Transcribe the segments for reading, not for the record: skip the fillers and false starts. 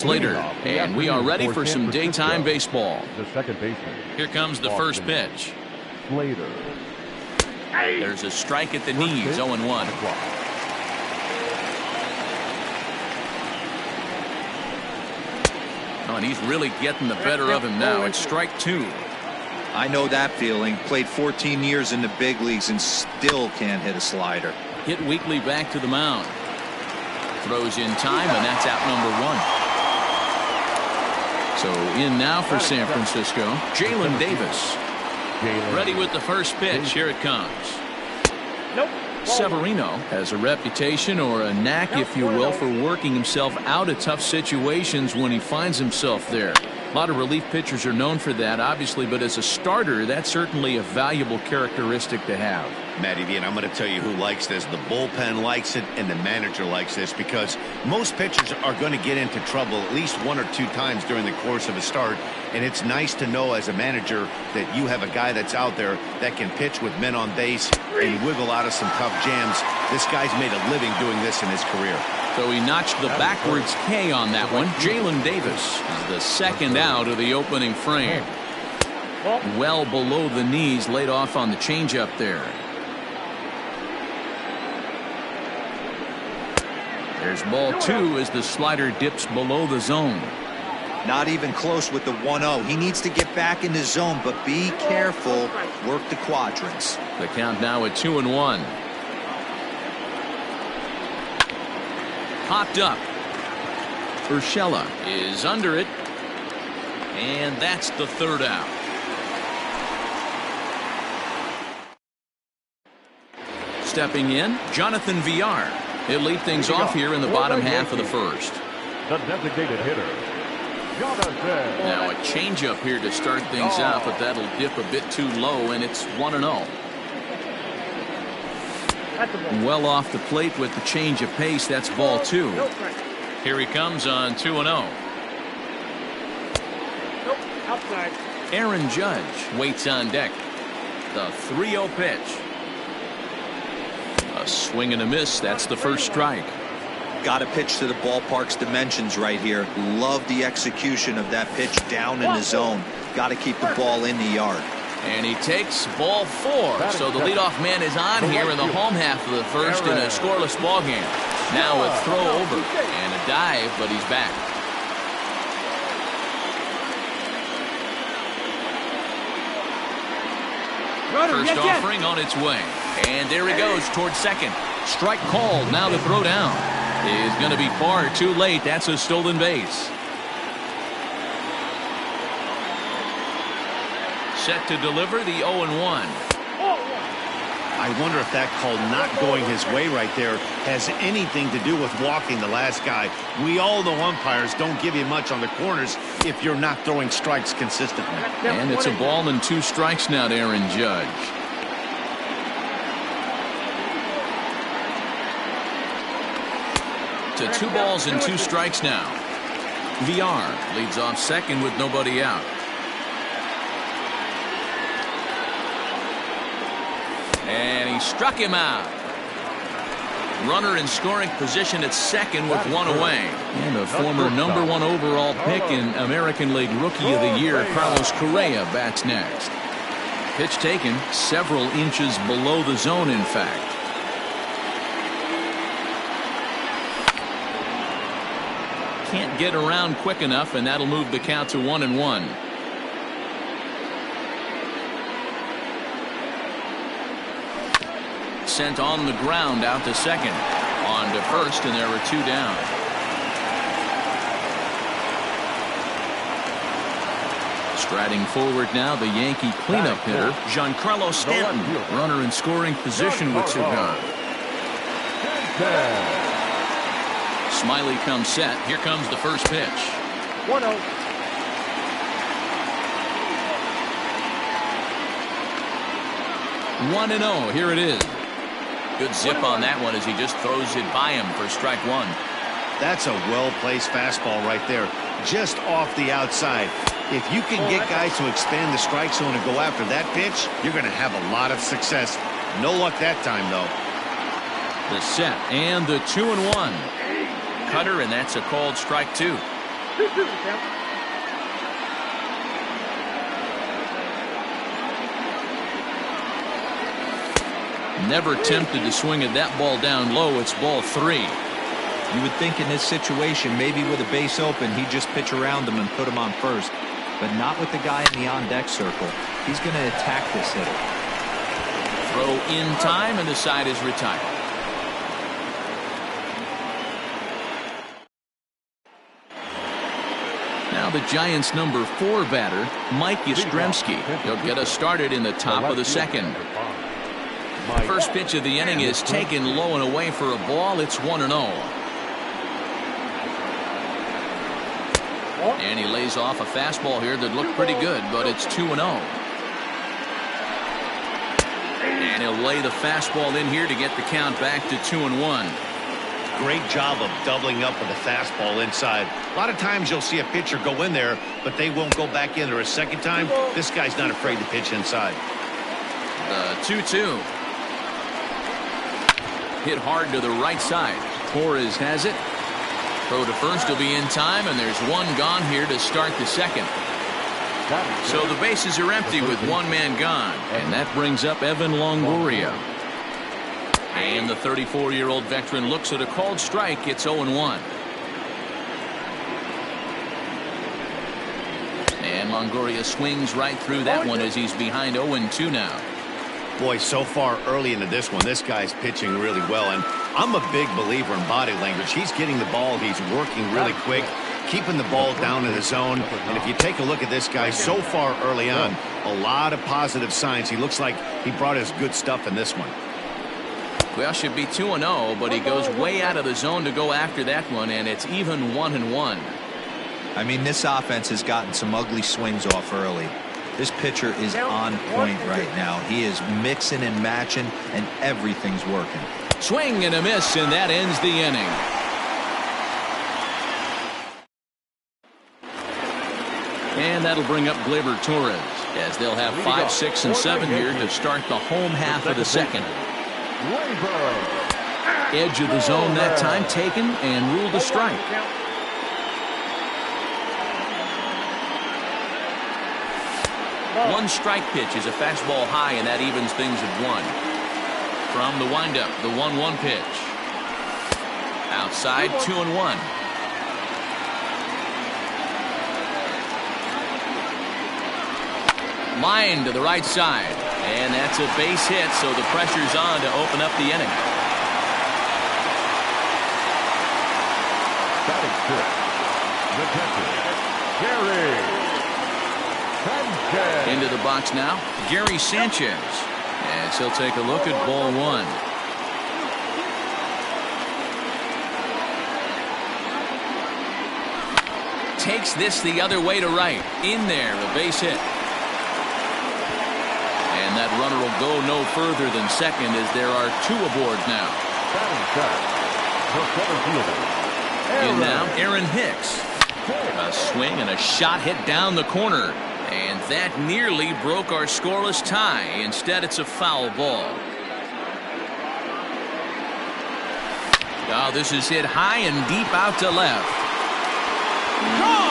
Slater, and we are ready for some daytime baseball. The second baseman. Here comes the first pitch. Slater. There's a strike at the knees, 0-1. Oh, and he's really getting the better of him now. It's strike 2. I know that feeling. Played 14 years in the big leagues and still can't hit a slider. Hit weekly back to the mound. Throws in time, and that's out number 1. So in now for San Francisco, Jalen Davis. Ready with the first pitch. Here it comes. Nope. Severino has a reputation, or a knack, if you will, for working himself out of tough situations when he finds himself there. A lot of relief pitchers are known for that, obviously, but as a starter, that's certainly a valuable characteristic to have. Matty V, and I'm going to tell you who likes this. The bullpen likes it, and the manager likes this, because most pitchers are going to get into trouble at least 1 or 2 times during the course of a start, and it's nice to know as a manager that you have a guy that's out there that can pitch with men on base and wiggle out of some tough jams. This guy's made a living doing this in his career. So he notched the backwards K on that one. Jalen Davis is the second out of the opening frame. Well below the knees, laid off on the changeup there. There's ball 2 as the slider dips below the zone. Not even close with the 1-0. He needs to get back in the zone, but be careful. Work the quadrants. The count now at 2-1. Popped up. Urshela is under it. And that's the third out. Stepping in, Jonathan Villar. He'll lead things off here in the bottom half of the first. The designated hitter, Jonathan. Now a changeup here to start things out, but that'll dip a bit too low, and it's 1-0. Well off the plate with the change of pace. That's ball 2. Here he comes on 2-0. Aaron Judge waits on deck. The 3-0 pitch. A swing and a miss. That's the first strike. Got to pitch to the ballpark's dimensions right here. Love the execution of that pitch down in the zone. Got to keep the ball in the yard. And he takes ball 4. So the leadoff man is on here in the home half of the first in a scoreless ball game. Now a throw over and a dive, but he's back. First offering on its way. And there he goes towards second. Strike called. Now the throw down is going to be far too late. That's a stolen base. Set to deliver the 0-1. I wonder if that call not going his way right there has anything to do with walking the last guy. We all know umpires don't give you much on the corners if you're not throwing strikes consistently. And it's a ball and 2 strikes now to Aaron Judge. To 2 balls and 2 strikes now. Villar leads off second with nobody out. And he struck him out. Runner in scoring position at second with 1 away. And a former number 1 overall pick in American League Rookie of the Year, Carlos Correa, bats next. Pitch taken several inches below the zone, in fact. Can't get around quick enough, and that'll move the count to 1-1. Sent on the ground out to second. On to first, and there are 2 down. Striding forward now, the Yankee cleanup hitter, Giancarlo Stanton. Runner in scoring position with 2 gone. Smiley comes set. Here comes the first pitch. 1-0. One and 0. Here it is. Good zip on that one as he just throws it by him for strike 1. That's a well-placed fastball right there, just off the outside. If you can get guys to expand the strike zone and go after that pitch, you're going to have a lot of success. No luck that time, though. The set and the 2-1. Cutter, and that's a called strike 2. Never tempted to swing at that ball down low. It's ball 3. You would think in this situation, maybe with a base open, he'd just pitch around him and put him on first. But not with the guy in the on-deck circle. He's going to attack this hitter. Throw in time, and the side is retired. Now the Giants' number 4 batter, Mike Yastrzemski. He'll get us started in the top of the second. First pitch of the inning is taken low and away for a ball. It's 1-0. And he lays off a fastball here that looked pretty good, but it's 2-0. And he'll lay the fastball in here to get the count back to 2-1. Great job of doubling up with the fastball inside. A lot of times you'll see a pitcher go in there, but they won't go back in there a second time. This guy's not afraid to pitch inside. The 2-2. Hit hard to the right side. Torres has it. Throw to first will be in time, and there's one gone here to start the second. So the bases are empty with one man gone, and that brings up Evan Longoria. And the 34-year-old veteran looks at a called strike. It's 0-1. And Longoria swings right through that one as he's behind 0-2 now. Boy, so far early into this one, this guy's pitching really well, and I'm a big believer in body language. He's getting the ball, he's working really quick, keeping the ball down in the zone, and if you take a look at this guy so far early on, a lot of positive signs. He looks like he brought his good stuff in this one. Well, should be 2-0, but he goes way out of the zone to go after that one, and it's even 1-1. I mean, this offense has gotten some ugly swings off early. This pitcher is on point right now. He is mixing and matching, and everything's working. Swing and a miss, and that ends the inning. And that'll bring up Gleyber Torres, as they'll have 5, 6, and 7 here to start the home half of the second. Edge of the zone that time taken and ruled a strike. One strike pitch is a fastball high, and that evens things at 1. From the windup, the 1-1 pitch. Outside, 2-1. Line to the right side, and that's a base hit, so the pressure's on to open up the inning. Batting fifth, the catcher, Gary Sanchez. Into the box now, Gary Sanchez, as he'll take a look at ball 1. Takes this the other way to right. In there, a base hit. And that runner will go no further than second, as there are 2 aboard now. In now, Aaron Hicks. A swing and a shot hit down the corner. And that nearly broke our scoreless tie. Instead, it's a foul ball. Oh, this is hit high and deep out to left. Gone!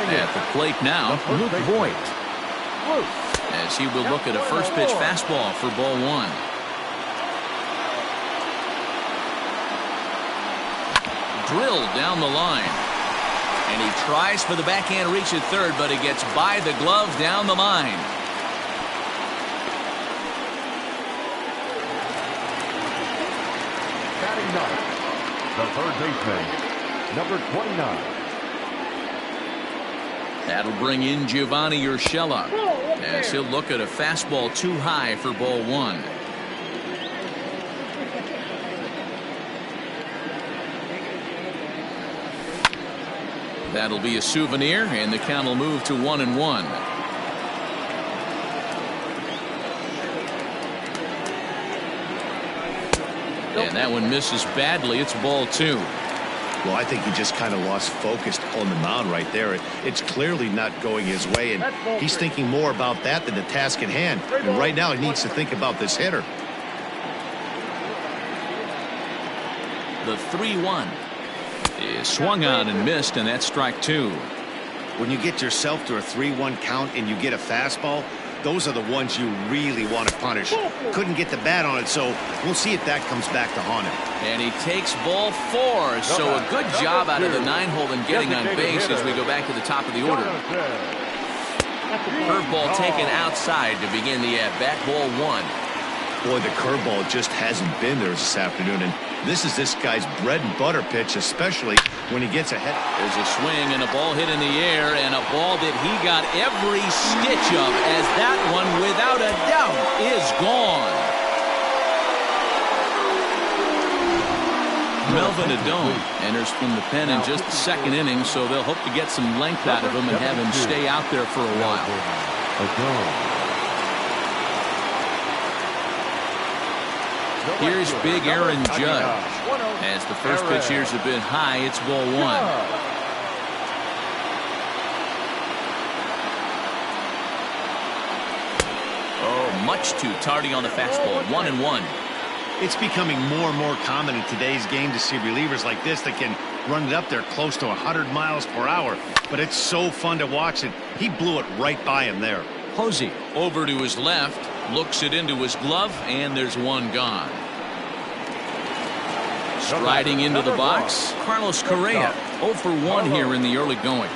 At the plate now, Luke Voigt, as he will look at a first pitch fastball for ball 1. Drilled down the line, and he tries for the backhand reach at third, but he gets by the glove down the line. Batting ninth, the third baseman, number 29. That'll bring in Giovanni Urshela, as he'll look at a fastball too high for ball 1. That'll be a souvenir, and the count will move to 1-1. And that one misses badly. It's ball 2. Well, I think he just kind of lost focus on the mound right there. It's clearly not going his way, and he's thinking more about that than the task at hand. And right now, he needs to think about this hitter. The 3-1 is swung on and missed, and that's strike 2. When you get yourself to a 3-1 count and you get a fastball, those are the ones you really want to punish. Couldn't get the bat on it, so we'll see if that comes back to haunt him. And he takes ball 4, so a good job out of the 9-hole in getting on base as we go back to the top of the order. Curveball taken outside to begin the at-bat, ball 1. Boy, the curveball just hasn't been there this afternoon, and this is this guy's bread and butter pitch, especially when he gets ahead. There's a swing and a ball hit in the air, and a ball that he got every stitch of, as that one, without a doubt, is gone. Melvin Adone enters from the pen in just the second inning, so they'll hope to get some length out of him and have him stay out there for a while. Here's big Aaron Judge. As the first pitch here's a bit high, it's ball 1. Oh, much too tardy on the fastball. 1-1. It's becoming more and more common in today's game to see relievers like this that can run it up there close to 100 miles per hour. But it's so fun to watch it. He blew it right by him there. Posey over to his left, looks it into his glove, and there's one gone. Striding into the box, Carlos Correa, 0 for 1 here in the early going.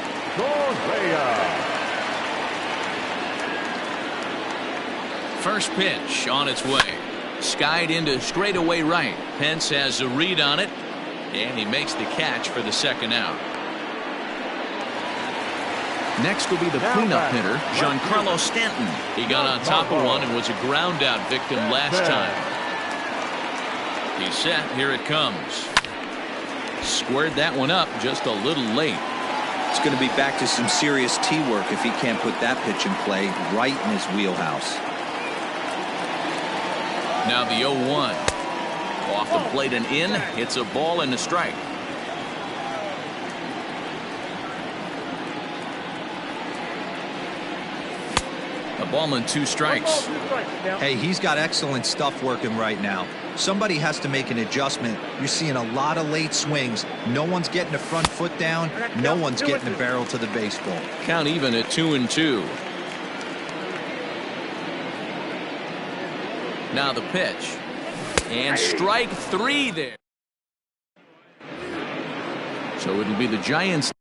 First pitch on its way. Skied into straightaway right. Pence has a read on it, and he makes the catch for the second out. Next will be the cleanup hitter, Giancarlo Stanton. He got on top of one and was a ground out victim last time. He's set. Here it comes. Squared that one up just a little late. It's going to be back to some serious tee work if he can't put that pitch in play right in his wheelhouse. Now the 0-1. Off the plate and in. It's a ball and a strike. A ball and 2 strikes. Hey, he's got excellent stuff working right now. Somebody has to make an adjustment. You're seeing a lot of late swings. No one's getting the front foot down. No one's getting the barrel to the baseball. Count even at 2-2. Now the pitch. And strike 3 there. So it'll be the Giants.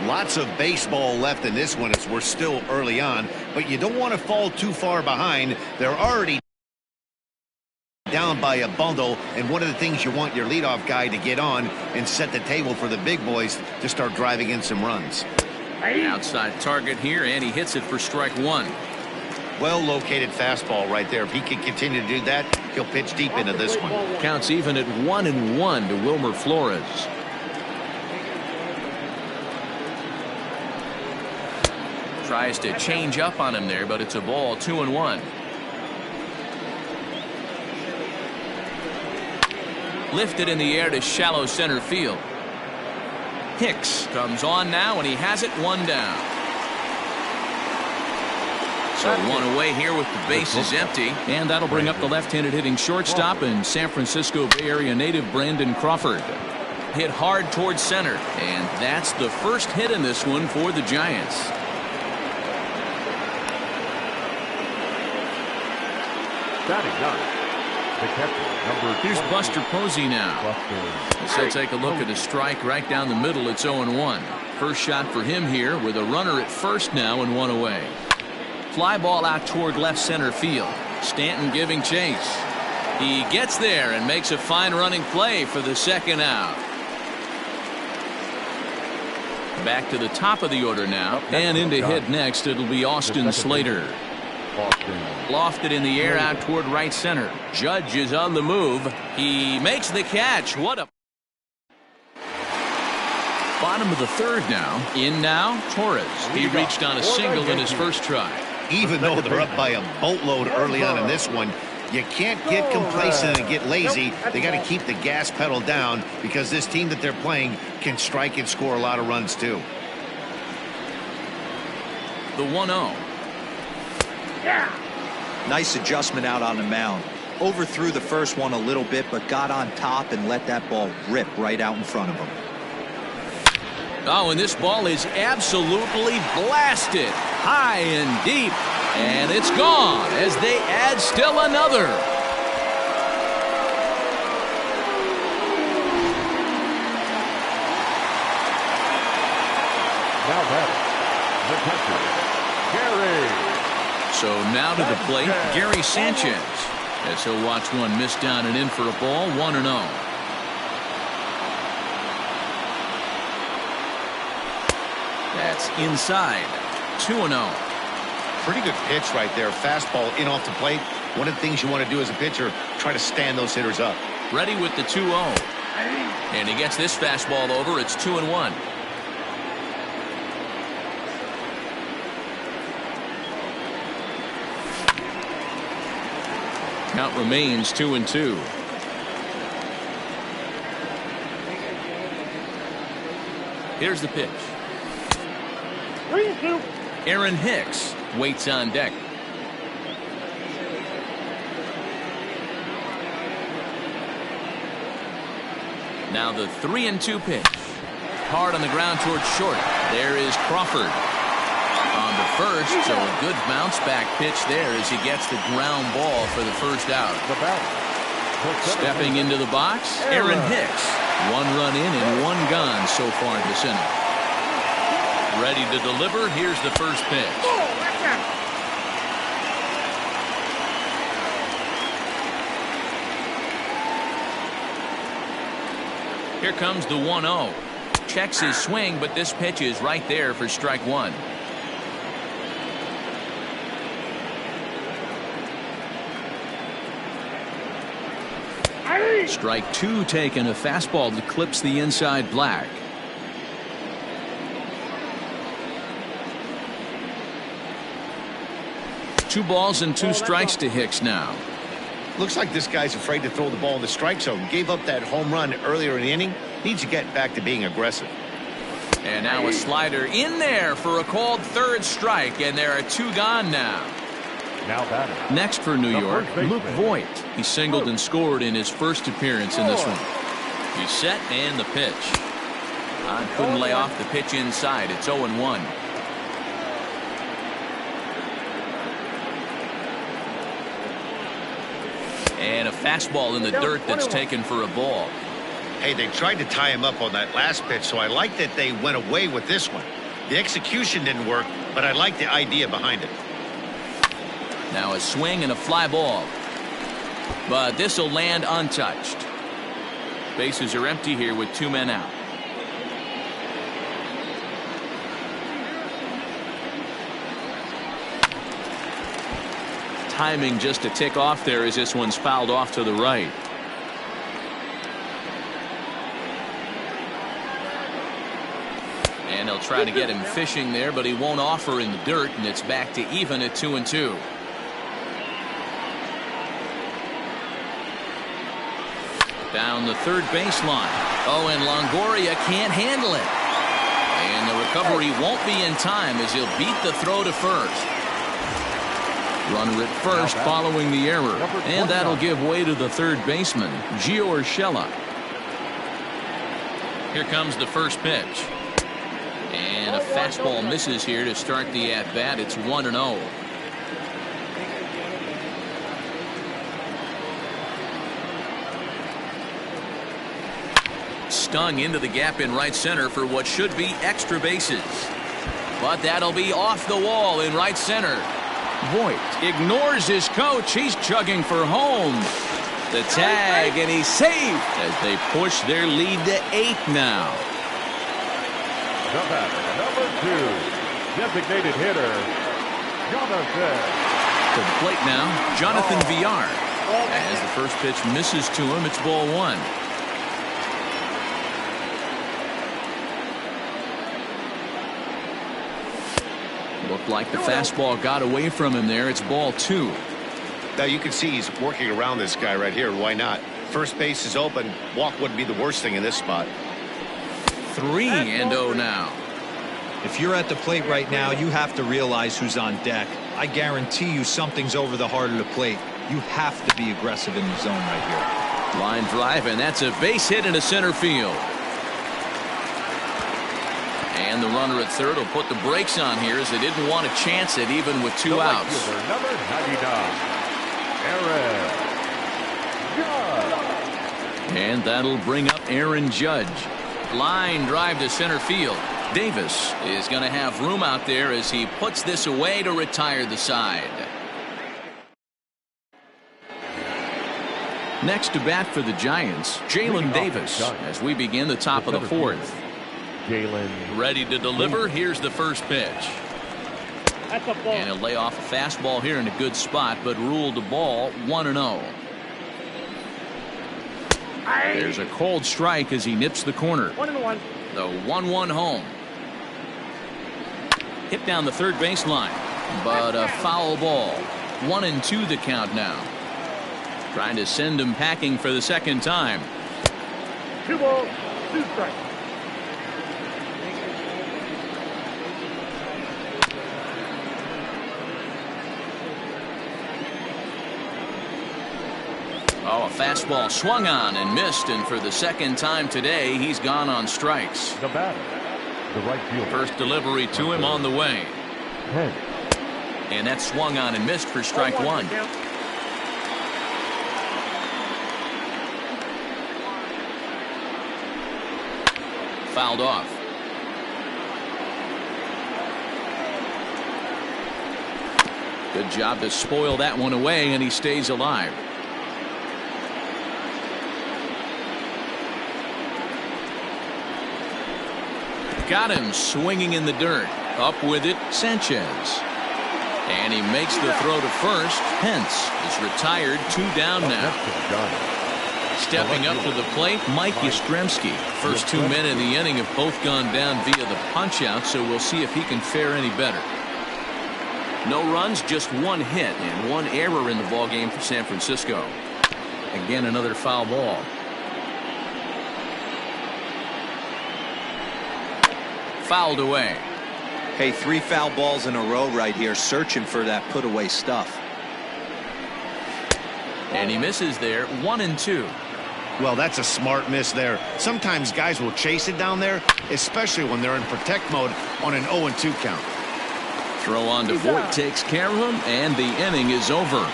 Lots of baseball left in this one as we're still early on, but you don't want to fall too far behind. They're already down by a bundle, and one of the things you want your leadoff guy to get on and set the table for the big boys to start driving in some runs. Outside target here, and he hits it for strike one. Well located fastball right there. If he can continue to do that, he'll pitch deep into this one. Counts even at 1-1 to Wilmer Flores. Tries to change up on him there, but it's a ball. 2-1. Lifted in the air to shallow center field. Hicks comes on now, and he has it. One down. So one away here with the bases empty, and that'll bring up the left-handed hitting shortstop and San Francisco Bay Area native Brandon Crawford. Hit hard towards center, and that's the first hit in this one for the Giants. Here's Buster Posey now. So take a look at a strike right down the middle. It's 0-1. First shot for him here with a runner at first now and one away. Fly ball out toward left center field. Stanton giving chase. He gets there and makes a fine running play for the second out. Back to the top of the order now, and in to hit next it'll be Austin Slater. Lofted in the air out toward right center. Judge is on the move. He makes the catch. What a bottom of the third now. In now, Torres. He reached on a single in his first try. Even though they're up by a boatload early on in this one, you can't get complacent and get lazy. They got to keep the gas pedal down because this team that they're playing can strike and score a lot of runs too. The 1-0. Nice adjustment out on the mound. Overthrew the first one a little bit, but got on top and let that ball rip right out in front of him. Oh, and this ball is absolutely blasted high and deep, and it's gone as they add still another. Now batting, the catcher, Gary. So now to the plate, Gary Sanchez, as he'll watch one miss down and in for a ball. 1-0. That's inside. 2-0. Pretty good pitch right there. Fastball in off the plate. One of the things you want to do as a pitcher, try to stand those hitters up. Ready with the 2-0. And he gets this fastball over. It's 2-1. Count remains 2-2. Here's the pitch. 3-2. Aaron Hicks waits on deck. Now the 3-2 pitch. Hard on the ground towards short. There is Crawford on the first, so a good bounce back pitch there as he gets the ground ball for the first out. Stepping into the box, Aaron Hicks. One run in and one gone so far this inning. Ready to deliver. Here's the first pitch. Here comes the 1-0. Checks his swing, but this pitch is right there for strike one. Strike two taken. A fastball that clips the inside black. Two balls and two strikes to Hicks now. Looks like this guy's afraid to throw the ball in the strike zone. Gave up that home run earlier in the inning. Needs to get back to being aggressive. And now a slider in there for a called third strike, and there are two gone now. Now batting. Next for New York, Luke Voigt. He singled and scored in his first appearance in this one. He's set and the pitch. Couldn't lay off the pitch inside. It's 0-1. And a fastball in the dirt that's taken for a ball. Hey, they tried to tie him up on that last pitch, so I like that they went away with this one. The execution didn't work, but I like the idea behind it. Now a swing and a fly ball. But this will land untouched. Bases are empty here with 2 men out. Timing just a tick off there as this one's fouled off to the right. And they'll try to get him fishing there, but he won't offer in the dirt, and it's back to even at 2-2. Down the third baseline. Oh, and Longoria can't handle it. And the recovery won't be in time as he'll beat the throw to first. Runner at first following the error. And that'll give way to the third baseman, Gio Urshela. Here comes the first pitch. And a fastball misses here to start the at-bat. It's 1-0. Stung into the gap in right center for what should be extra bases. But that'll be off the wall in right center. Voigt ignores his coach. He's chugging for home. The tag, and he's safe as they push their lead to 8 now. The batter, number 2, designated hitter, Jonathan. To the plate now, Jonathan Villar. As the first pitch misses to him, it's ball 1. Looked like the fastball got away from him there. It's ball 2. Now you can see he's working around this guy right here. Why not? First base is open. Walk wouldn't be the worst thing in this spot. 3-0 now. If you're at the plate right now, you have to realize who's on deck. I guarantee you something's over the heart of the plate. You have to be aggressive in the zone right here. Line drive, and that's a base hit into center field. And the runner at third will put the brakes on here as they didn't want to chance it even with 2 outs. Number 99, Aaron Judge. And that'll bring up Aaron Judge. Line drive to center field. Davis is going to have room out there as he puts this away to retire the side. Next to bat for the Giants, Jalen Davis, as we begin the top of the 4th. Ready to deliver. Here's the first pitch. And he'll lay off a fastball here in a good spot, but ruled the ball 1-0. There's a cold strike as he nips the corner. 1-1. The 1-1 home. Hit down the third baseline, but a foul ball. 1-2 the count now. Trying to send him packing for the second time. 2 balls, 2 strikes. Oh, a fastball swung on and missed, and for the second time today, he's gone on strikes. The batter, the right fielder. First delivery to him on the way. 10. And that swung on and missed for strike 1. Fouled off. Good job to spoil that one away, and he stays alive. Got him swinging in the dirt. Up with it, Sanchez. And he makes the throw to first. Pence is retired. 2 down now. Stepping up to the plate, Mike Yastrzemski. First 2 men in the inning have both gone down via the punch-out, so we'll see if he can fare any better. No runs, just 1 hit and 1 error in the ballgame for San Francisco. Again, another foul ball. Fouled away. Hey, 3 foul balls in a row right here, searching for that put away stuff. And he misses there. 1-2. Well, that's a smart miss there. Sometimes guys will chase it down there, especially when they're in protect mode on an 0-2 count. Throw on to Voigt takes care of him, and the inning is over.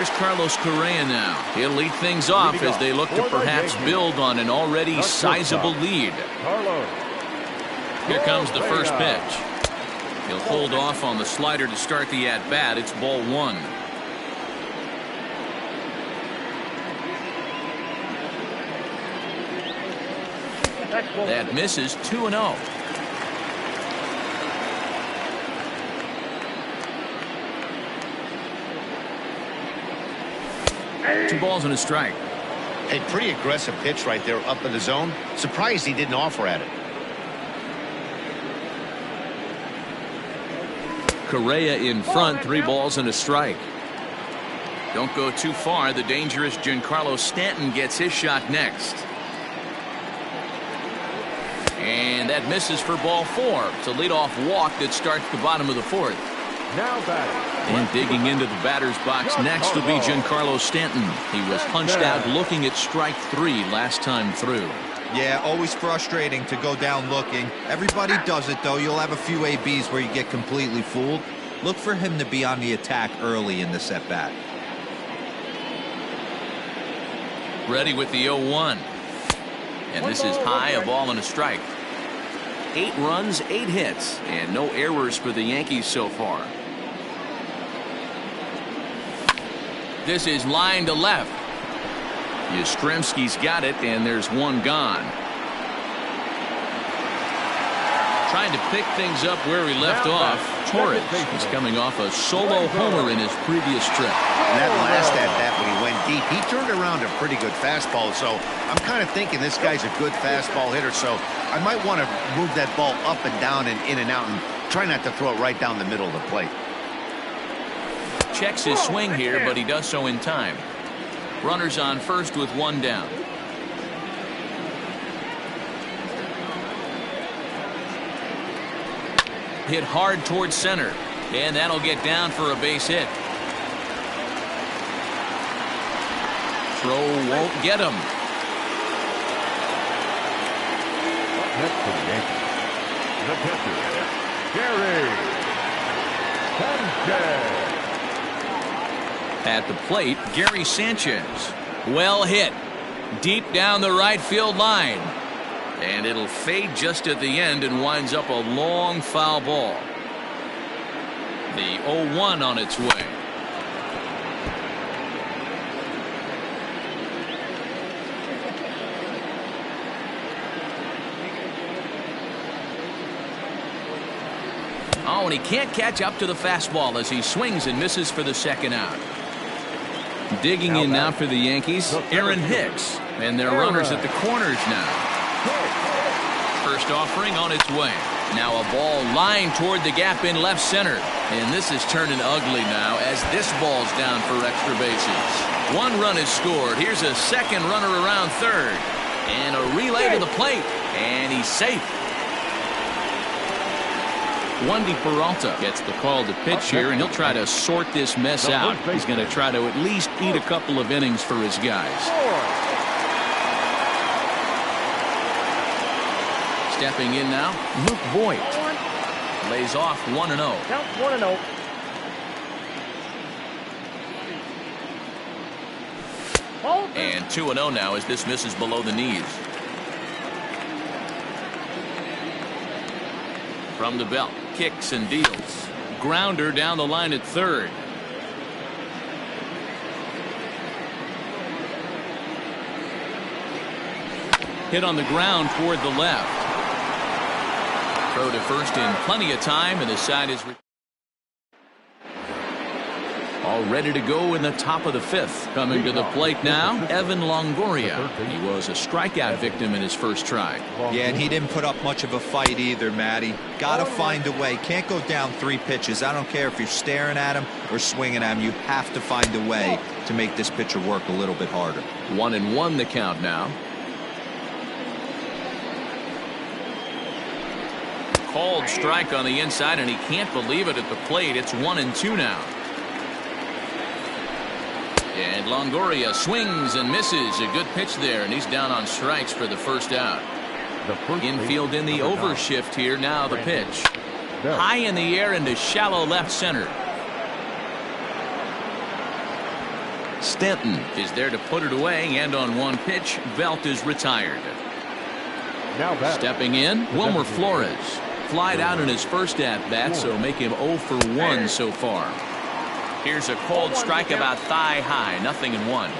Here's Carlos Correa now. He'll lead things off as they look to perhaps build on an already sizable lead. Here comes the first pitch. He'll hold off on the slider to start the at-bat. It's ball one. That misses 2-0. Two balls and a strike. A pretty aggressive pitch right there up in the zone. Surprised he didn't offer at it. Correa in front, 3 balls and a strike. Don't go too far. The dangerous Giancarlo Stanton gets his shot next. And that misses for ball 4. It's a leadoff walk that starts the bottom of the 4th. Now batting. And digging into the batter's box next will be Giancarlo Stanton. He was punched out looking at strike 3 last time through. Yeah, always frustrating to go down looking. Everybody does it, though. You'll have a few ABs where you get completely fooled. Look for him to be on the attack early in this at-bat. Ready with the 0-1. And this is high, a ball and a strike. 8 runs, 8 hits, and no errors for the Yankees so far. This is line to left. Yastrzemski's got it, and there's one gone. Trying to pick things up where he left off. Torres is coming off a solo homer in his previous trip. And that last at-bat when he went deep, he turned around a pretty good fastball. So I'm kind of thinking this guy's a good fastball hitter. So I might want to move that ball up and down and in and out and try not to throw it right down the middle of the plate. Checks his swing here, but he does so in time. Runners on first with 1 down. Hit hard towards center, and that'll get down for a base hit. Throw won't get him. Next to the Yankees, the pitcher, Gary Sanchez. At the plate, Gary Sanchez. Well hit. Deep down the right field line. And it'll fade just at the end and winds up a long foul ball. The 0-1 on its way. Oh, and he can't catch up to the fastball as he swings and misses for the second out. Digging in now for the Yankees, Aaron Hicks. And their runners at the corners now. First offering on its way. Now a ball lined toward the gap in left center. And this is turning ugly now as this ball's down for extra bases. 1 run is scored. Here's a second runner around third. And a relay to the plate. And he's safe. Wandy Peralta gets the call to pitch here, and he'll try to sort this mess out. He's going to try to at least eat a couple of innings for his guys. Stepping in now, Luke Voigt. Lays off 1-0. Count 1-0. And 2-0 now as this misses below the knees. From the belt, kicks and deals. Grounder down the line at third. Hit on the ground toward the left. Throw to first in plenty of time, and the side is all ready to go in the top of the 5th. Coming to the plate now, Evan Longoria. He was a strikeout victim in his first try. Yeah, and he didn't put up much of a fight either, Matty. Gotta find a way. Can't go down 3 pitches. I don't care if you're staring at him or swinging at him. You have to find a way to make this pitcher work a little bit harder. 1-1 the count now. Called strike on the inside, and he can't believe it at the plate. It's 1-2 now. And Longoria swings and misses. A good pitch there, and he's down on strikes for the first out. Infield in the overshift here. Now the pitch. High in the air into shallow left center. Stanton is there to put it away, and on one pitch, Belt is retired. Now stepping in, Wilmer Flores. Flied out in his first at-bat, so make him 0 for 1 so far. Here's a cold strike about thigh high, 0-1.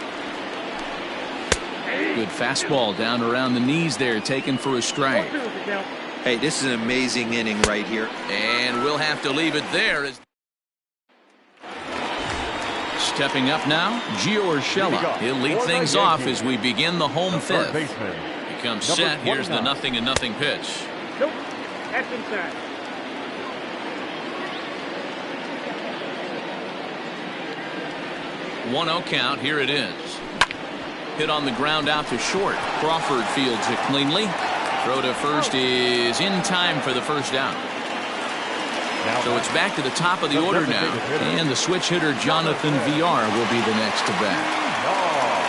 Good fastball down around the knees there, taken for a strike. Hey, this is an amazing inning right here. And we'll have to leave it there. Stepping up now, Gio Urshela. He'll lead things off as we begin the home fifth. He comes set. Here's the 0-0 pitch. Nope. That's inside. One-0 count. Here it is. Hit on the ground out to short. Crawford fields it cleanly. Throw to first is in time for the first out. So it's back to the top of the order now. And the switch hitter Jonathan Villar will be the next to bat.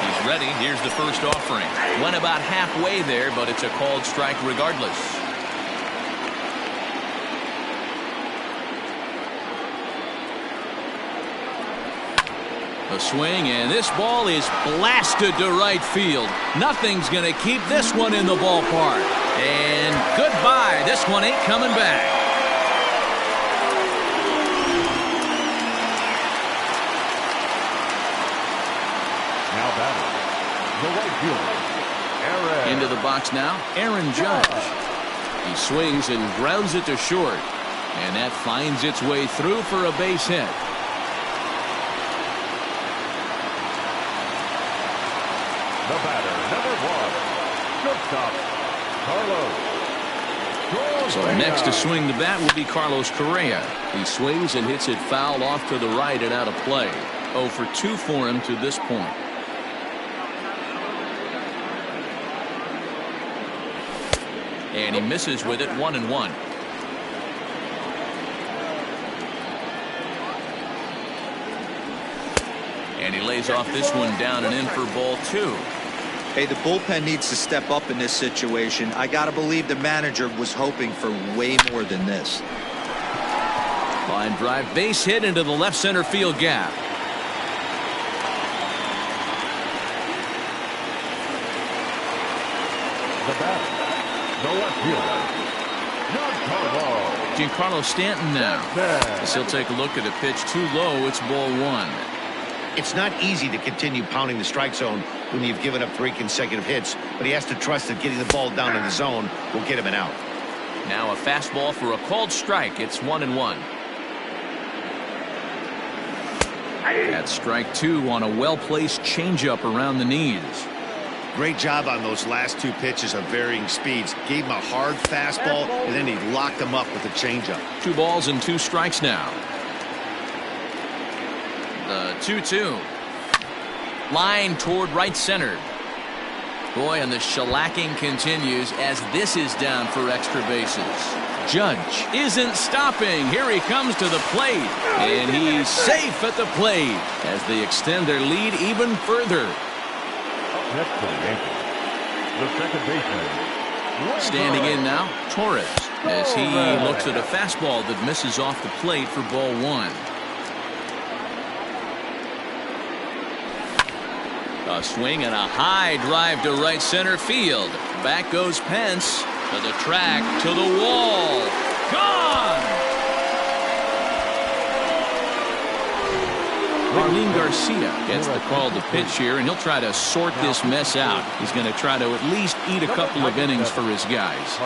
He's ready. Here's the first offering. Went about halfway there, but it's a called strike regardless. A swing, and this ball is blasted to right field. Nothing's going to keep this one in the ballpark. And goodbye. This one ain't coming back. Now batting, the right fielder, Aaron. Into the box now, Aaron Judge. He swings and grounds it to short. And that finds its way through for a base hit. The batter, number 1, shortstop, Carlos. So next to swing the bat will be Carlos Correa. He swings and hits it foul off to the right and out of play. 0 for 2 for him to this point. And he misses with it, 1-1. And he lays off this one down and in for ball 2. Hey, the bullpen needs to step up in this situation. I got to believe the manager was hoping for way more than this. Line drive, base hit into the left center field gap. The batter, the left fielder, Giancarlo Stanton now. As he'll take a look at a pitch too low. It's ball 1. It's not easy to continue pounding the strike zone when you've given up 3 consecutive hits, but he has to trust that getting the ball down in the zone will get him an out. Now a fastball for a called strike. It's 1-1. That's strike 2 on a well-placed changeup around the knees. Great job on those last 2 pitches of varying speeds. Gave him a hard fastball, and then he locked him up with a changeup. 2 balls and 2 strikes now. The 2-2. Line toward right center. Boy, and the shellacking continues as this is down for extra bases. Judge isn't stopping. Here he comes to the plate. And he's safe at the plate as they extend their lead even further. next to the Yankees, the second baseman. Standing in now, Torres, as he looks at a fastball that misses off the plate for ball 1. A swing and a high drive to right center field. Back goes Pence to the track, to the wall. Gone! Marlene Garcia gets the call to pitch here, and he'll try to sort this mess out. He's going to try to at least eat a couple of innings for his guys.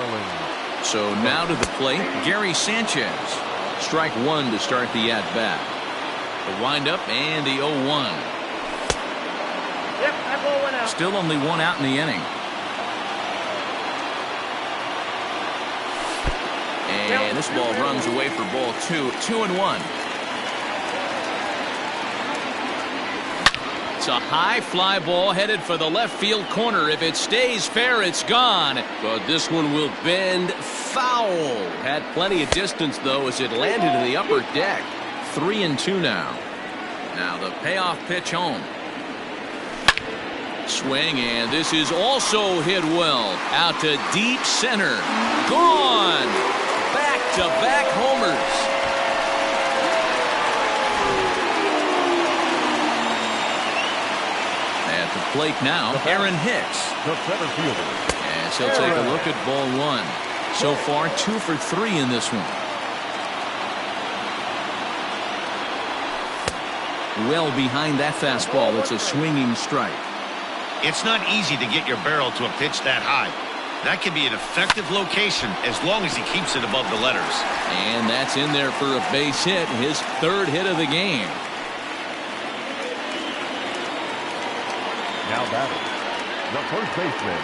So now to the plate, Gary Sanchez. Strike 1 to start the at-bat. The windup and the 0-1. Yep, that ball went out. Still only 1 out in the inning. And this ball runs away for ball 2. 2-1. It's a high fly ball headed for the left field corner. If it stays fair, it's gone. But this one will bend foul. Had plenty of distance, though, as it landed in the upper deck. 3-2 now. Now the payoff pitch home. Swing, and this is also hit well. Out to deep center. Gone. Back-to-back homers. plate now, Aaron Hicks. The center fielder. As he'll take a look at ball one. So far, 2 for 3 in this one. Well behind that fastball. It's a swinging strike. It's not easy to get your barrel to a pitch that high. That can be an effective location as long as he keeps it above the letters. And that's in there for a base hit, his 3rd hit of the game. Now batting, the first baseman.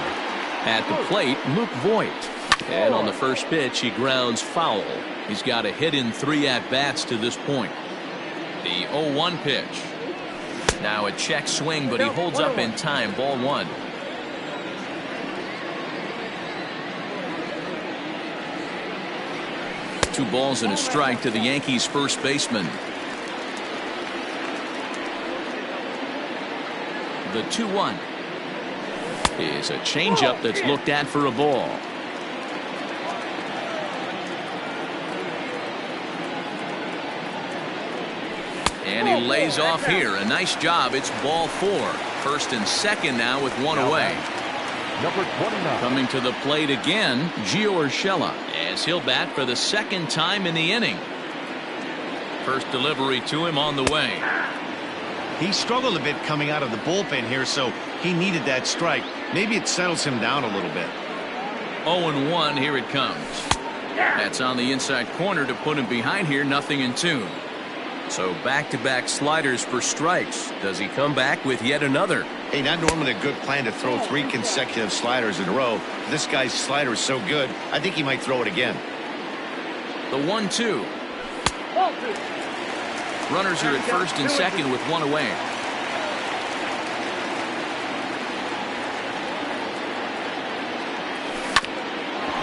At the plate, Luke Voigt. And on the first pitch, he grounds foul. He's got a hit in 3 at-bats to this point. The 0-1 pitch. Now a check swing, but he holds up in time. Ball 1. Two balls and a strike to the Yankees first baseman. The 2-1 is a changeup that's looked at for a ball. And he lays off here. A nice job. It's ball 4. First and second now with 1 away. Number 29. Coming to the plate again, Gio Urshela, as he'll bat for the 2nd time in the inning. First delivery to him on the way. He struggled a bit coming out of the bullpen here, so he needed that strike. Maybe it settles him down a little bit. 0-1, here it comes. That's on the inside corner to put him behind here, 0-2. So back-to-back sliders for strikes. Does he come back with yet another? Hey, not normally a good plan to throw 3 consecutive sliders in a row. This guy's slider is so good, I think he might throw it again. The 1-2. Runners are at first and second with 1 away.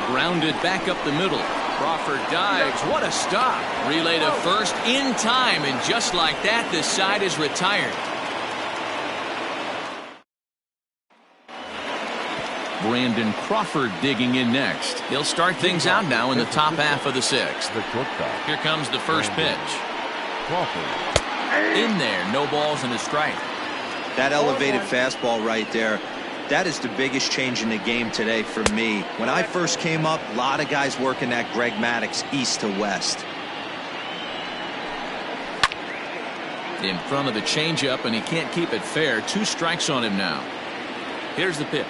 Grounded back up the middle. Crawford dives. What a stop. Relay to first in time, and just like that, this side is retired. Brandon Crawford digging in next. He'll start things out now in the top half of the 6th. Here comes the first pitch. In there, no balls and a strike. That elevated fastball right there, that is the biggest change in the game today for me. When I first came up, a lot of guys working that Greg Maddux east to west. In front of the changeup, and he can't keep it fair. 2 strikes on him now. Here's the pitch.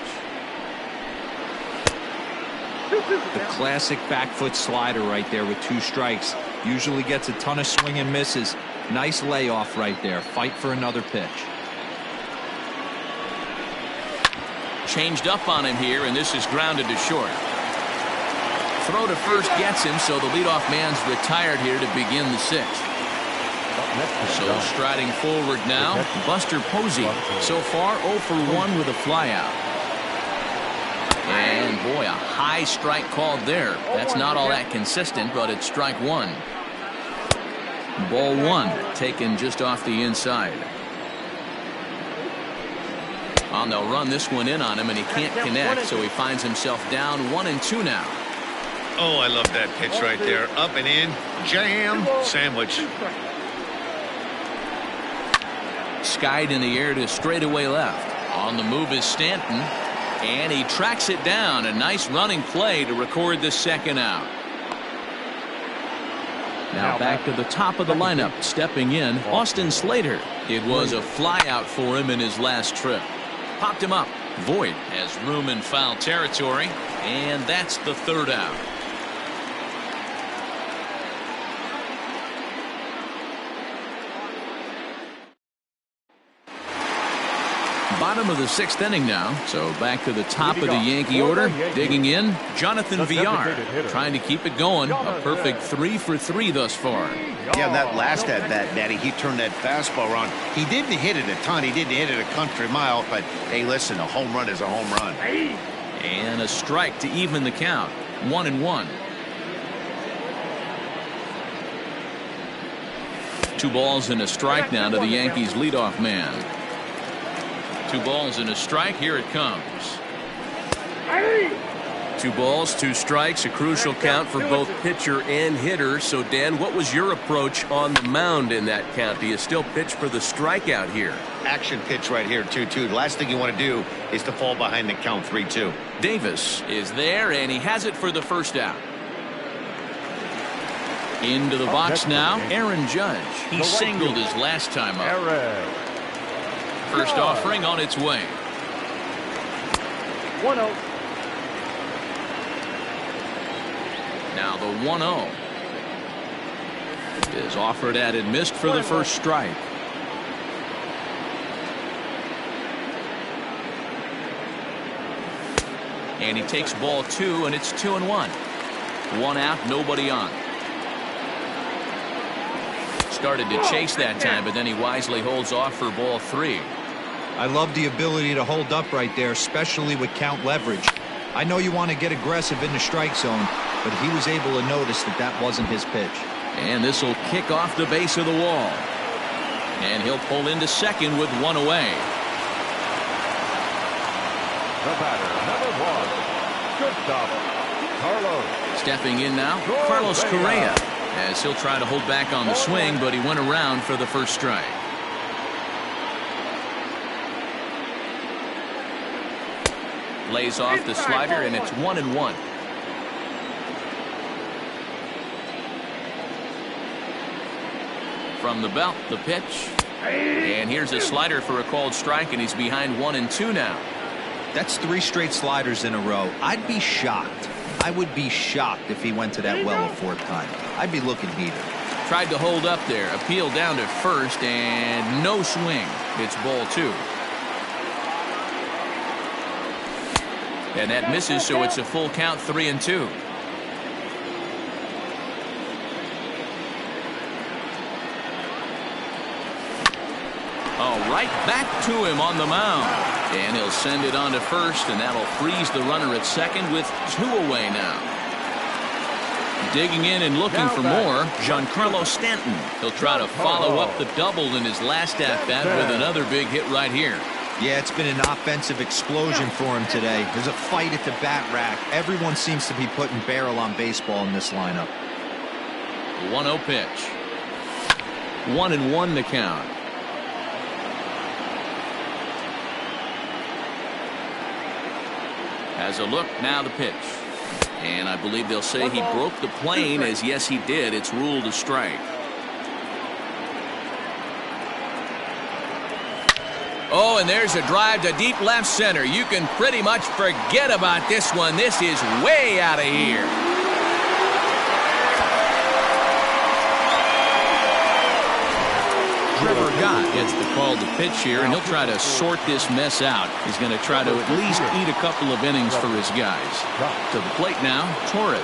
The classic back foot slider right there with 2 strikes. Usually gets a ton of swing and misses. Nice layoff right there. Fight for another pitch. Changed up on him here, and this is grounded to short. Throw to first gets him, so the leadoff man's retired here to begin the 6th. So striding forward now, Buster Posey. So far 0 for 1 with a flyout. And boy, a high strike called there. That's not all that consistent, but it's strike 1. Ball 1 taken just off the inside. And they'll run this one in on him, and he can't connect, so he finds himself down 1-2 now. Oh, I love that pitch right there. Up and in, jam, sandwich. Skied in the air to straightaway left. On the move is Stanton, and he tracks it down. A nice running play to record the 2nd out. Now back to the top of the lineup, stepping in, Austin Slater. It was a flyout for him in his last trip. Popped him up. Voigt has room in foul territory, and that's the 3rd out. Bottom of the 6th inning now, so back to the top of the Yankee order. Digging in, Jonathan Villar, trying to keep it going. A perfect 3 for 3 thus far. Yeah, that last at-bat, Natty, he turned that fastball around. He didn't hit it a ton. He didn't hit it a country mile, but hey, listen, a home run is a home run. And a strike to even the count. 1-1. 2 balls and a strike now to the Yankees leadoff man. 2 balls and a strike. Here it comes. 2 balls, 2 strikes, a crucial count for both pitcher and hitter. So, Dan, what was your approach on the mound in that count? Do you still pitch for the strikeout here? Action pitch right here, 2-2. The last thing you want to do is to fall behind the count 3-2. Davis is there, and he has it for the first out. Into the box now, Aaron Judge. He singled his last time up. First offering on its way. 1-0. Now the 1-0 is offered at and missed for the first strike. And he takes ball 2, and it's 2-1. 1 out, nobody on. Started to chase that time, but then he wisely holds off for ball 3. I love the ability to hold up right there, especially with count leverage. I know you want to get aggressive in the strike zone, but he was able to notice that that wasn't his pitch. And this will kick off the base of the wall. And he'll pull into second with 1 away. The batter, number 1, shortstop, Carlos. Stepping in now, Carlos Correa, as he'll try to hold back on the swing, but he went around for the first strike. Lays off the slider, and it's 1-1. From the belt, the pitch. And here's a slider for a called strike, and he's behind 1-2 now. That's 3 straight sliders in a row. I'd be shocked. I would be shocked if he went to that well a 4th time. I'd be looking heated. Tried to hold up there. Appeal down to first, and no swing. It's ball 2. And that misses, so it's a full count, 3-2. All right, back to him on the mound. And he'll send it on to first, and that'll freeze the runner at second with 2 away now. Digging in and looking for more, Giancarlo Stanton. He'll try to follow up the double in his last at-bat with another big hit right here. Yeah, it's been an offensive explosion for him today. There's a fight at the bat rack. Everyone seems to be putting barrel on baseball in this lineup. 1-0 pitch. 1-1 to count. Has a look, now the pitch. And I believe they'll say he broke the plane, as yes he did. It's ruled a strike. Oh, and there's a drive to deep left center. You can pretty much forget about this one. This is way out of here. Trevor Gott gets the call to pitch here, and he'll try to sort this mess out. He's going to try to at least eat a couple of innings for his guys. To the plate now, Torres,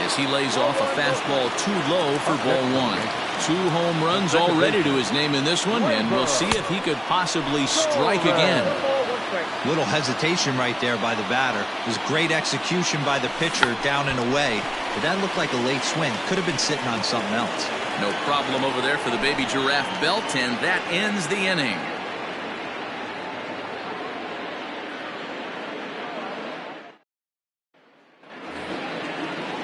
as he lays off a fastball too low for ball 1. 2 home runs already to his name in this one, and we'll see if he could possibly strike again. Little hesitation right there by the batter. It was great execution by the pitcher down and away, but that looked like a late swing. Could have been sitting on something else. No problem over there for the baby giraffe belt, and that ends the inning.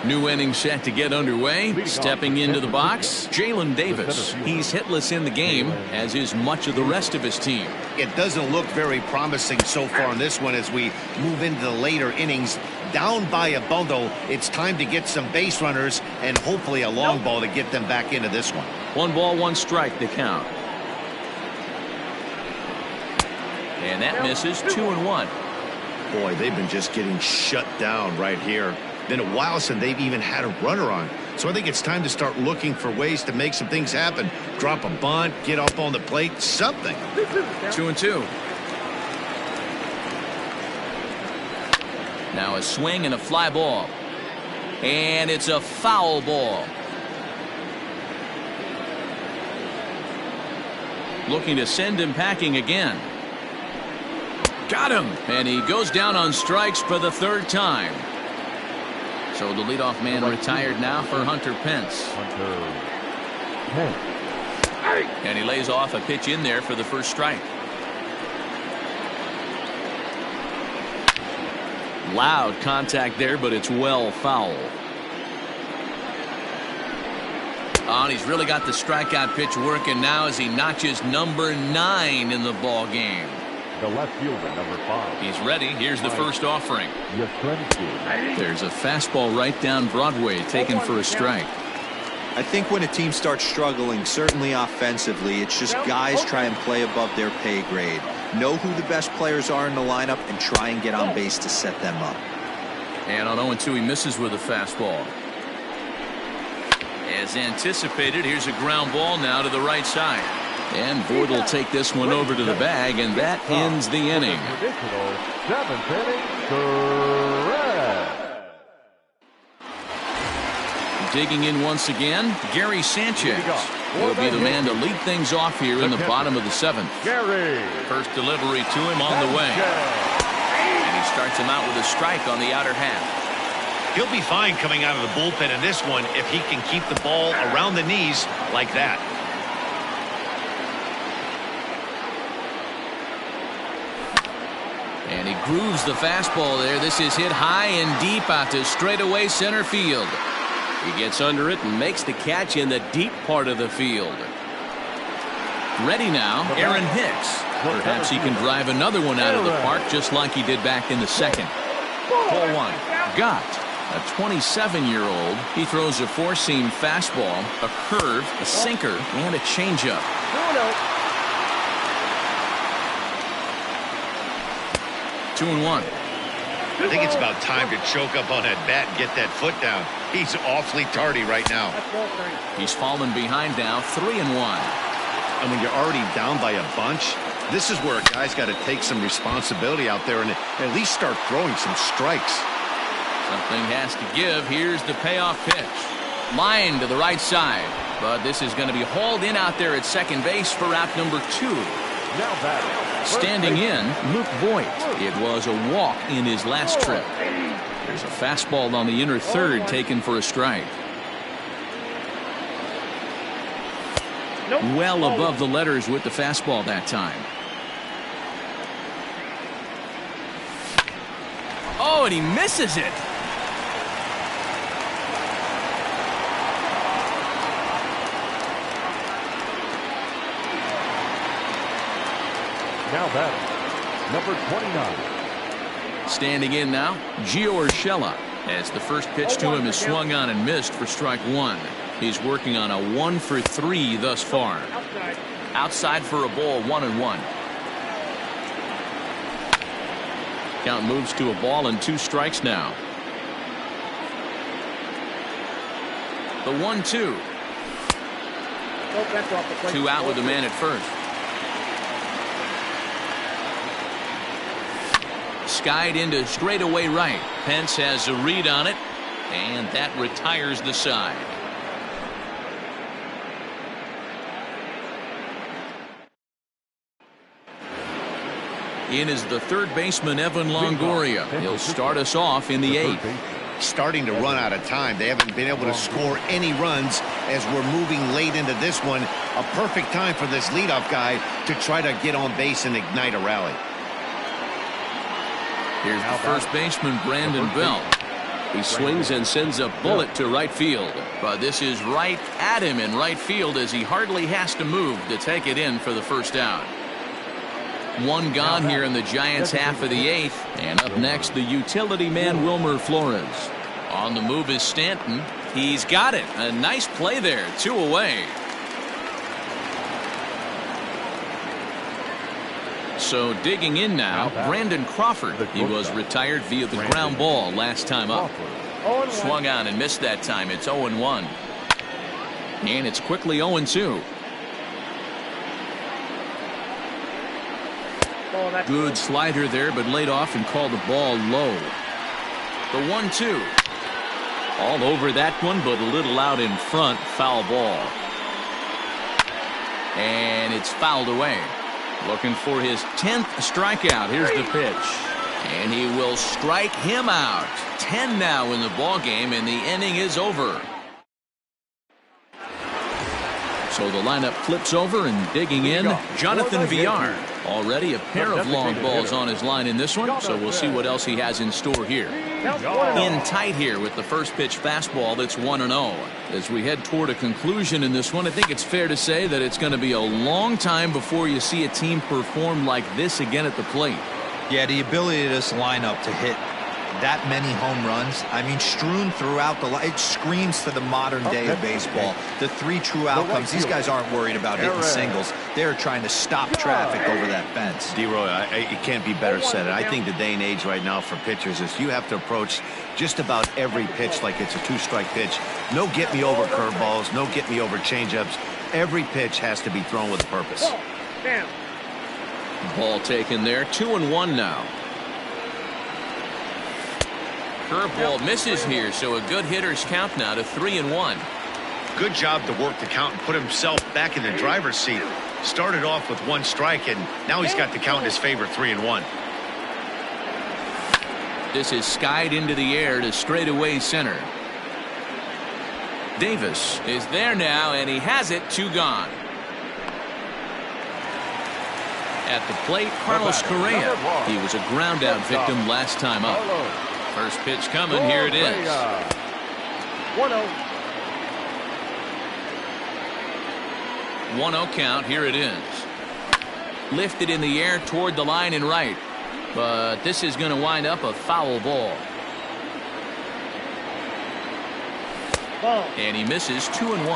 New inning set to get underway. Stepping into the box, Jalen Davis. He's hitless in the game, as is much of the rest of his team. It doesn't look very promising so far in this one as we move into the later innings. Down by a bundle, it's time to get some base runners and hopefully a long ball to get them back into this one. 1 ball, 1 strike to count. And that misses. 2-1. Boy, they've been just getting shut down right here. Been a while since they've even had a runner on. So I think it's time to start looking for ways to make some things happen. Drop a bunt, get up on the plate, something. 2-2. Now a swing and a fly ball. And it's a foul ball. Looking to send him packing again. Got him. And he goes down on strikes for the 3rd time. So the leadoff man retired now for Hunter Pence. And he lays off a pitch in there for the first strike. Loud contact there, but it's well foul. Oh, and he's really got the strikeout pitch working now as he notches number 9 in the ball game. The left fielder, number 5. He's ready. Here's the first offering. w00w0n82. There's a fastball right down Broadway taken for a strike. I think when a team starts struggling, certainly offensively, it's just guys try and play above their pay grade. Know who the best players are in the lineup and try and get on base to set them up. And on 0-2, he misses with a fastball. As anticipated, here's a ground ball now to the right side. And Voigt will take this one over to the bag, and that ends the inning. Traditional 7th inning, correct. Digging in once again, Gary Sanchez will be the man to lead things off here in the bottom of the 7th. Gary. First delivery to him on the way. And he starts him out with a strike on the outer half. He'll be fine coming out of the bullpen in this one if he can keep the ball around the knees like that. And he grooves the fastball there. This is hit high and deep out to straightaway center field. He gets under it and makes the catch in the deep part of the field. Ready now, Aaron Hicks. Perhaps he can drive another one out of the park just like he did back in the second. Ball 1. Got a 27-year-old. He throws a four-seam fastball, a curve, a sinker, and a changeup. 2-1. I think it's about time to choke up on that bat and get that foot down. He's awfully tardy right now. He's fallen behind now, 3-1. And when you're already down by a bunch, this is where a guy's got to take some responsibility out there and at least start throwing some strikes. Something has to give. Here's the payoff pitch. Line to the right side. But this is going to be hauled in out there at second base for out number 2. Now batting. Standing in, Luke Voigt. It was a walk in his last trip. There's a fastball on the inner third taken for a strike. Well above the letters with the fastball that time. Oh, and he misses it. Now batting, number 29. Standing in now, Gio Urshela, as the first pitch to him is swung on and missed for strike 1. He's working on a 1-for-3 thus far. Outside for a ball, 1-1. Count moves to a ball and 2 strikes now. The 1-2. 2 out with the man at first. Skied into straightaway right. Pence has a read on it, and that retires the side. In is the third baseman, Evan Longoria. He'll start us off in the 8th. Starting to run out of time. They haven't been able to score any runs as we're moving late into this one. A perfect time for this leadoff guy to try to get on base and ignite a rally. Here's the first baseman, Brandon Bell. He swings and sends a bullet to right field. But this is right at him in right field as he hardly has to move to take it in for the first out. 1 gone here in the Giants' half of the 8th. And up next, the utility man, Wilmer Flores. On the move is Stanton. He's got it. A nice play there. 2 away. So digging in now, Brandon Crawford. He was retired via the ground ball last time up. Swung on and missed that time. It's 0-1. And it's quickly 0-2. Good slider there, but laid off and called the ball low. The 1-2. All over that one, but a little out in front. Foul ball. And it's fouled away. Looking for his 10th strikeout. Here's the pitch. And he will strike him out. 10 now in the ball game, and the inning is over. So the lineup flips over, and digging in, Jonathan Villar. Already a pair of long balls on his line in this one, so we'll see what else he has in store here. In tight here with the first pitch fastball that's 1-0. As we head toward a conclusion in this one, I think it's fair to say that it's going to be a long time before you see a team perform like this again at the plate. Yeah, the ability of this lineup to hit that many home runs, I mean, strewn throughout it screams to the modern day of baseball. The 3 true outcomes. These guys aren't worried about hitting singles. They're trying to stop traffic over that fence. D-Roy, it can't be better said. I think the day and age right now for pitchers is you have to approach just about every pitch like it's a 2-strike pitch. No get-me-over curveballs, no get-me-over changeups. Every pitch has to be thrown with a purpose. Ball taken there, 2-1 now. Curveball misses here, so a good hitter's count now to 3-1. Good job to work the count and put himself back in the driver's seat. Started off with 1 strike, and now he's got the count in his favor, 3-1. This is skied into the air to straightaway center. Davis is there now, and he has it, 2 gone. At the plate, Carlos Correa. He was a ground out victim last time up. First pitch coming, here it is. 1-0. 1-0 count, here it is. Lifted in the air toward the line and right. But this is going to wind up a foul ball. And he misses 2-1.